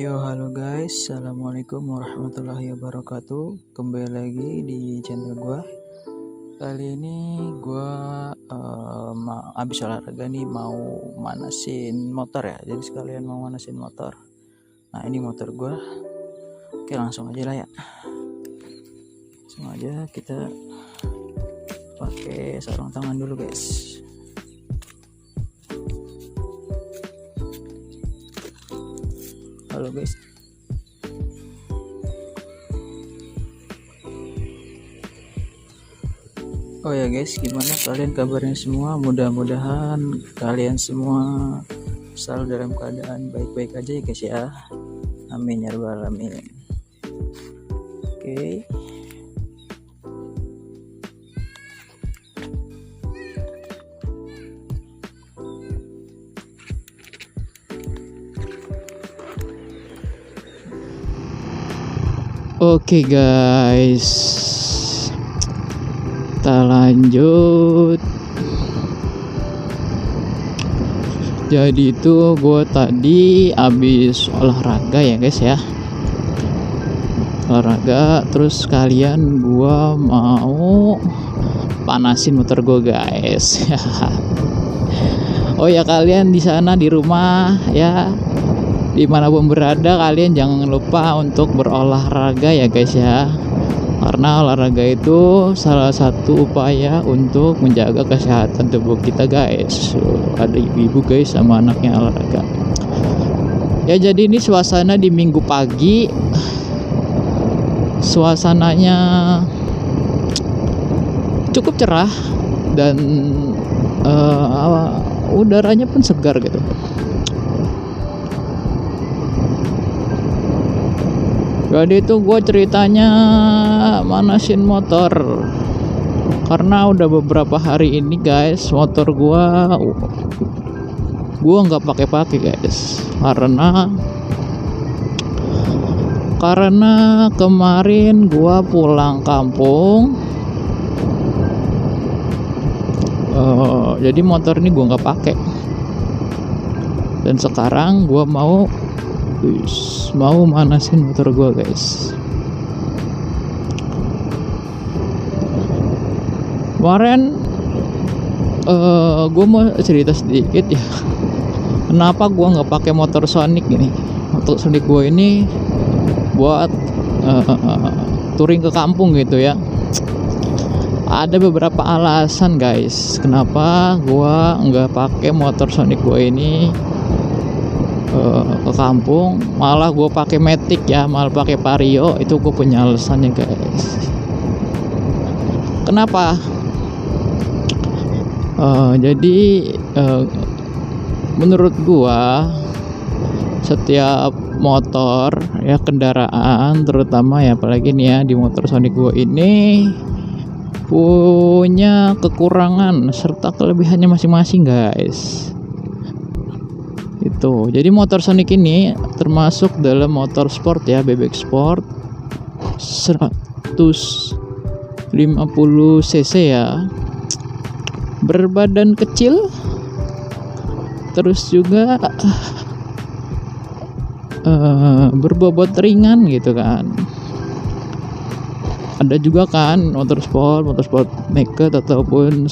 Yo, halo guys, assalamualaikum warahmatullahi wabarakatuh. Kembali lagi di channel gua. Kali ini gua abis olahraga nih, mau manasin motor ya. Jadi sekalian mau manasin motor. Nah, ini motor gua. Oke, langsung aja lah ya. Langsung aja kita pakai sarung tangan dulu guys. Halo guys. Oh ya guys, gimana kalian kabarnya semua? Mudah-mudahan kalian semua selalu dalam keadaan baik-baik aja ya guys ya. Amin ya rabbal alamin. Oke. Oke guys, kita lanjut. Jadi itu gue tadi habis olahraga ya guys ya, olahraga terus sekalian gue mau panasin motor gue guys. Oh ya, kalian di sana di rumah ya, dimanapun berada, kalian jangan lupa untuk berolahraga ya guys ya, karena olahraga itu salah satu upaya untuk menjaga kesehatan tubuh kita guys. Ada ibu-ibu guys sama anaknya olahraga ya. Jadi ini suasana di minggu pagi, suasananya cukup cerah dan udaranya pun segar gitu. Jadi itu gue ceritanya manasin motor karena udah beberapa hari ini guys motor gue nggak pakai guys, karena kemarin gue pulang kampung. Jadi motor ini gue nggak pakai dan sekarang gue mau manasin motor gua guys. Kemarin gua mau cerita sedikit ya, kenapa gua nggak pakai motor Sonic ini. Motor Sonic gua ini buat touring ke kampung gitu ya. Ada beberapa alasan guys kenapa gua nggak pakai motor Sonic gua ini ke kampung, malah gue pakai Matic ya, malah pakai Vario. Itu gue punya alasannya guys. Kenapa? Jadi menurut gue setiap motor ya, kendaraan terutama ya, apalagi nih ya di motor Sonic gue ini punya kekurangan serta kelebihannya masing-masing guys. Itu jadi motor Sonic ini termasuk dalam motor sport ya, bebek sport 150 cc ya, berbadan kecil, terus juga berbobot ringan gitu kan. Ada juga kan motor sport naked ataupun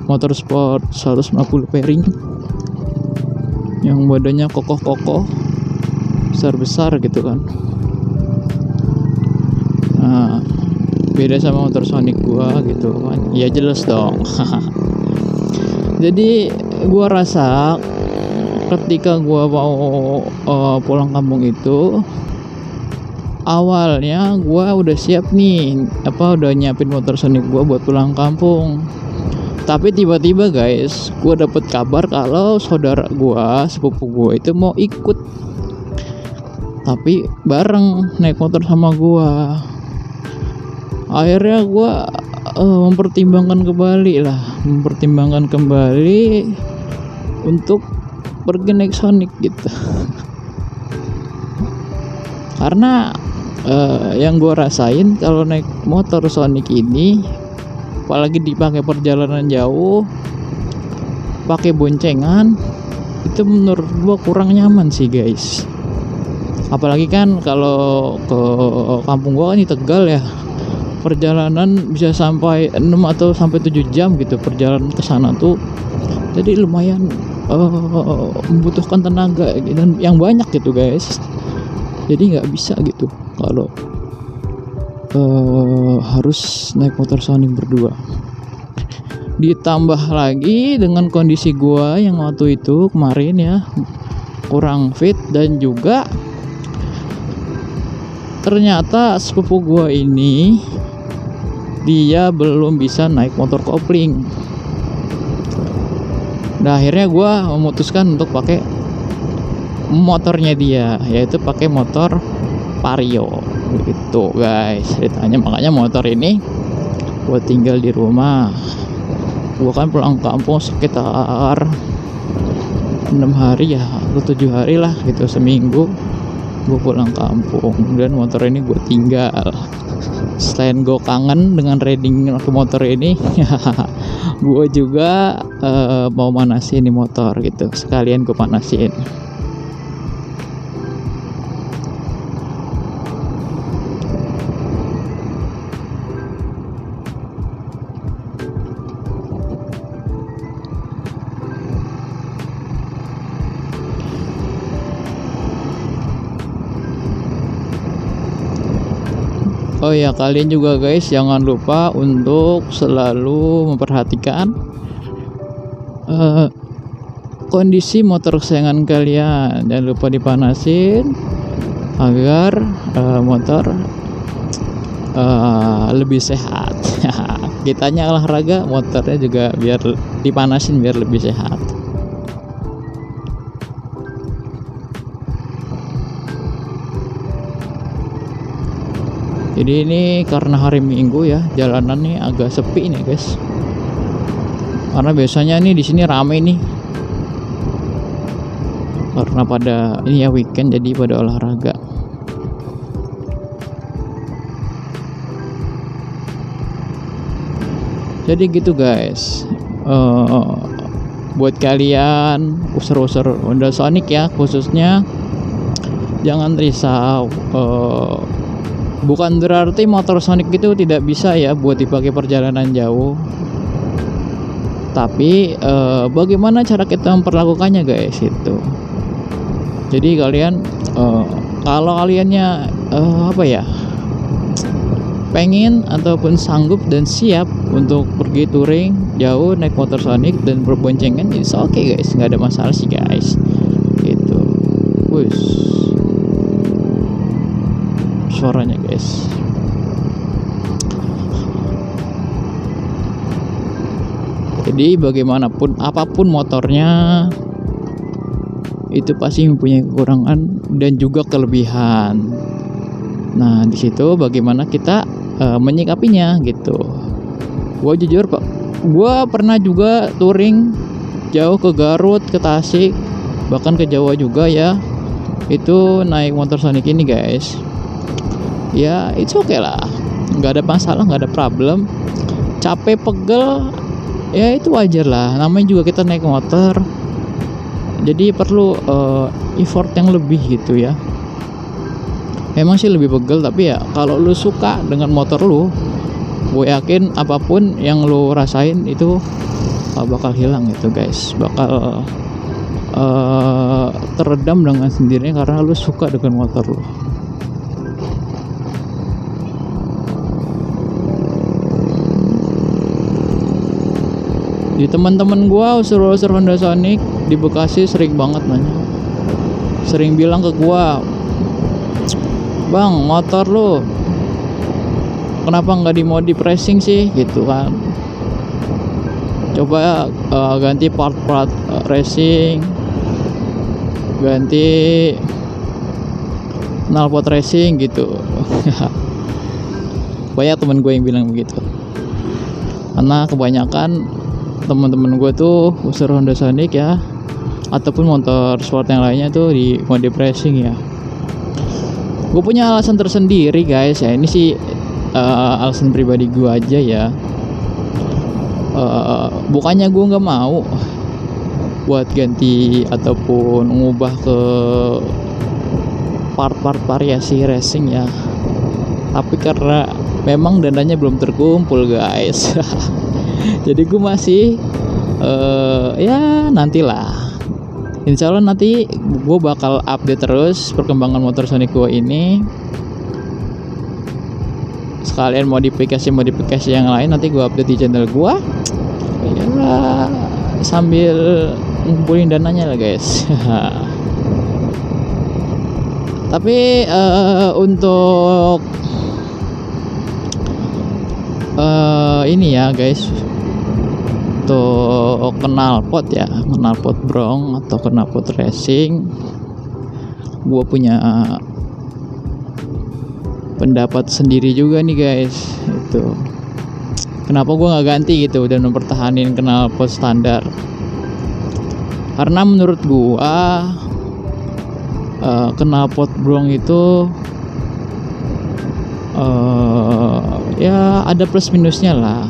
motor sport 150 fairing yang badannya kokoh besar gitu kan. Nah, beda sama motor Sonic gua gitu kan, ya jelas dong. Jadi gua rasa ketika gua mau pulang kampung itu, awalnya gua udah siap nih, udah nyiapin motor Sonic gua buat pulang kampung. Tapi tiba-tiba guys, gue dapet kabar kalau saudara gue, sepupu gue itu mau ikut, tapi bareng naik motor sama gue. Akhirnya gue mempertimbangkan kembali untuk pergi naik Sonic gitu. Karena yang gue rasain kalau naik motor Sonic ini, apalagi dipakai perjalanan jauh, pakai boncengan, itu menurut gua kurang nyaman sih guys. Apalagi kan kalau ke kampung gua kan di Tegal ya, perjalanan bisa sampai 6 atau sampai 7 jam gitu perjalanan ke sana tuh. Jadi lumayan membutuhkan tenaga dan yang banyak gitu guys. Jadi nggak bisa gitu kalau harus naik motor Sonic berdua. Ditambah lagi dengan kondisi gua yang waktu itu kemarin ya, kurang fit, dan juga ternyata sepupu gua ini dia belum bisa naik motor kopling. Nah akhirnya gua memutuskan untuk pakai motornya dia, yaitu pakai motor Vario gitu guys ceritanya. Makanya motor ini gua tinggal di rumah. Gua kan pulang kampung sekitar 6 hari ya atau 7 hari lah gitu, seminggu gue pulang kampung dan motor ini gue tinggal. Selain gue kangen dengan riding ke motor ini gue juga mau manasin di motor gitu, sekalian gue panasin. Oh ya, kalian juga guys jangan lupa untuk selalu memperhatikan kondisi motor kesayangan kalian. Jangan lupa dipanasin agar motor lebih sehat. Kitanya olahraga, motornya juga biar dipanasin biar lebih sehat. Jadi ini karena hari Minggu ya, jalanan nih agak sepi nih guys. Karena biasanya nih di sini rame nih. Karena pada ini ya weekend, jadi pada olahraga. Jadi gitu guys. Buat kalian user-user Honda Sonic ya khususnya, jangan risau. Bukan berarti motor Sonic itu tidak bisa ya buat dipakai perjalanan jauh. Tapi bagaimana cara kita memperlakukannya guys itu. Jadi kalian kalau kaliannya pengen ataupun sanggup dan siap untuk pergi touring jauh naik motor Sonic dan berboncengan, it's okay guys, nggak ada masalah sih guys. Gitu. Wush. Suaranya guys. Jadi bagaimanapun apapun motornya itu pasti mempunyai kekurangan dan juga kelebihan. Nah di situ bagaimana kita menyikapinya gitu. Gue jujur pak, gue pernah juga touring jauh ke Garut, ke Tasik, bahkan ke Jawa juga ya. Itu naik motor Sonic ini guys. Ya it's okay lah, nggak ada masalah, nggak ada problem. Capek pegel ya itu wajar lah, namanya juga kita naik motor, jadi perlu effort yang lebih gitu ya. Memang sih lebih pegel, tapi ya kalau lu suka dengan motor lu, gue yakin apapun yang lu rasain itu bakal hilang gitu guys, bakal teredam dengan sendirinya karena lu suka dengan motor lu. Di teman-teman gua user-user Honda Sonic di Bekasi sering banget nanya, sering bilang ke gua, bang motor lu kenapa nggak dimodif racing sih gitu kan, coba ganti part-part racing, ganti knalpot racing gitu. Banyak temen gue yang bilang begitu, karena kebanyakan teman-teman gue tuh user Honda Sonic ya, ataupun motor sport yang lainnya tuh di modif racing ya. Gue punya alasan tersendiri guys ya, ini sih alasan pribadi gue aja ya. Bukannya gue nggak mau buat ganti ataupun mengubah ke part-part variasi racing ya. Tapi karena memang dananya belum terkumpul guys. Jadi gue masih ya nantilah. Insya Allah nanti gue bakal update terus perkembangan motor Sonic gue ini. Sekalian modifikasi yang lain nanti gue update di channel gue. Ya sambil ngumpulin dananya lah guys. Tapi untuk ini ya guys, untuk knalpot ya, knalpot Bronx atau knalpot racing, gue punya pendapat sendiri juga nih guys. Itu kenapa gue nggak ganti gitu dan mempertahankan knalpot standar, karena menurut gue knalpot Bronx itu ya ada plus minusnya lah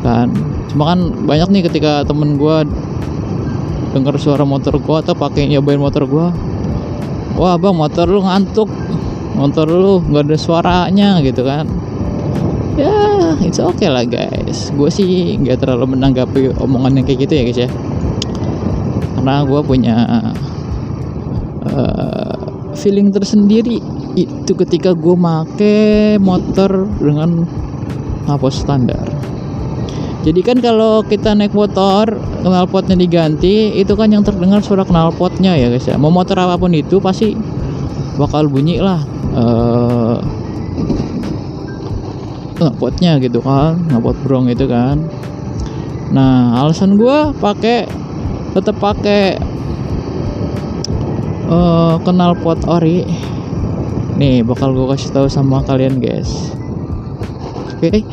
kan. Cuma kan banyak nih ketika temen gue dengar suara motor gue atau pakai nyobain motor gue, wah bang motor lu ngantuk, motor lu nggak ada suaranya gitu kan. Ya it's okay lah guys, gue sih nggak terlalu menanggapi omongan yang kayak gitu ya guys ya, karena gue punya feeling tersendiri itu ketika gue make motor dengan knalpot standar. Jadi kan kalau kita naik motor knalpotnya diganti, itu kan yang terdengar suara knalpotnya ya guys ya. Mau motor apapun itu pasti bakal bunyi lah knalpotnya gitu kan, knalpot Bronx itu kan. Nah alasan gue tetap pakai knalpot ori nih bakal gue kasih tahu sama kalian guys. Oke.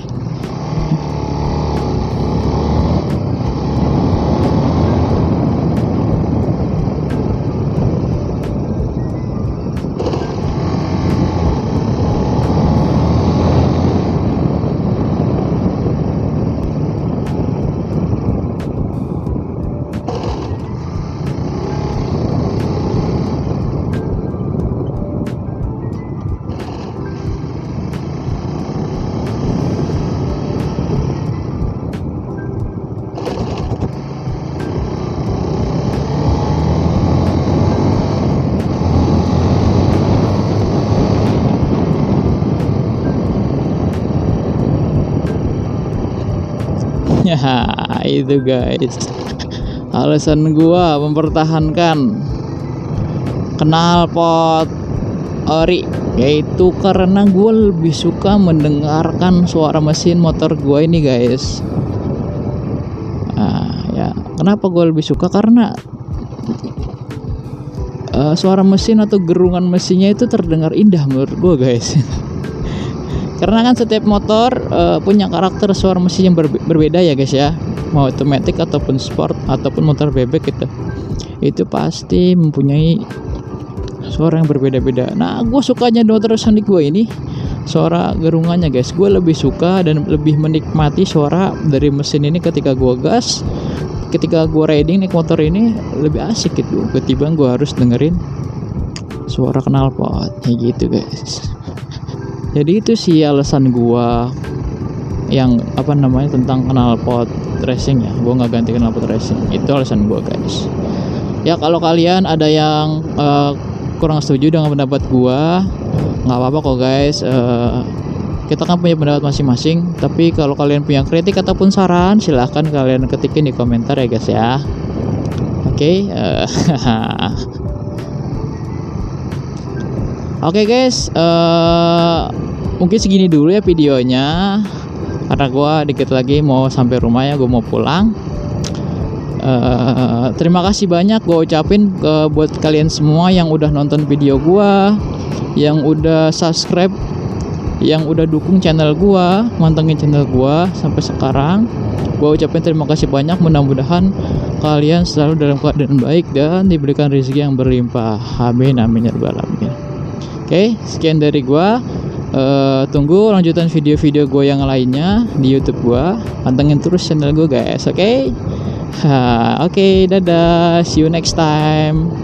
Ya itu guys alasan gua mempertahankan knalpot ori, yaitu karena gua lebih suka mendengarkan suara mesin motor gua ini guys. Nah ya kenapa gua lebih suka, karena suara mesin atau gerungan mesinnya itu terdengar indah menurut gua guys. Karena kan setiap motor punya karakter suara mesin yang berbeda ya guys ya, mau itu matic ataupun sport ataupun motor bebek gitu, itu pasti mempunyai suara yang berbeda-beda. Nah gue sukanya motor Sonic gue ini suara gerungannya guys. Gue lebih suka dan lebih menikmati suara dari mesin ini ketika gue gas, ketika gue riding naik motor ini lebih asik gitu ketimbang gue harus dengerin suara knalpot kayak gitu guys. Jadi itu sih alasan gua yang tentang knalpot racing ya. Gua nggak ganti knalpot racing. Itu alasan gua guys. Ya kalau kalian ada yang kurang setuju dengan pendapat gua, nggak apa-apa kok guys. Kita kan punya pendapat masing-masing. Tapi kalau kalian punya kritik ataupun saran, silahkan kalian ketikin di komentar ya guys ya. Oke. Oke guys, mungkin segini dulu ya videonya, karena gue dikit lagi mau sampai rumah ya, gue mau pulang. Terima kasih banyak gue ucapin buat kalian semua yang udah nonton video gue, yang udah subscribe, yang udah dukung channel gue, mantengin channel gue sampai sekarang. Gue ucapin terima kasih banyak, mudah-mudahan kalian selalu dalam keadaan baik dan diberikan rezeki yang berlimpah. Amin amin ya rabbal alamin. Oke, sekian dari gua. Tunggu lanjutan video-video gue yang lainnya di YouTube gua. Pantengin terus channel gue guys. Oke, dadah. See you next time.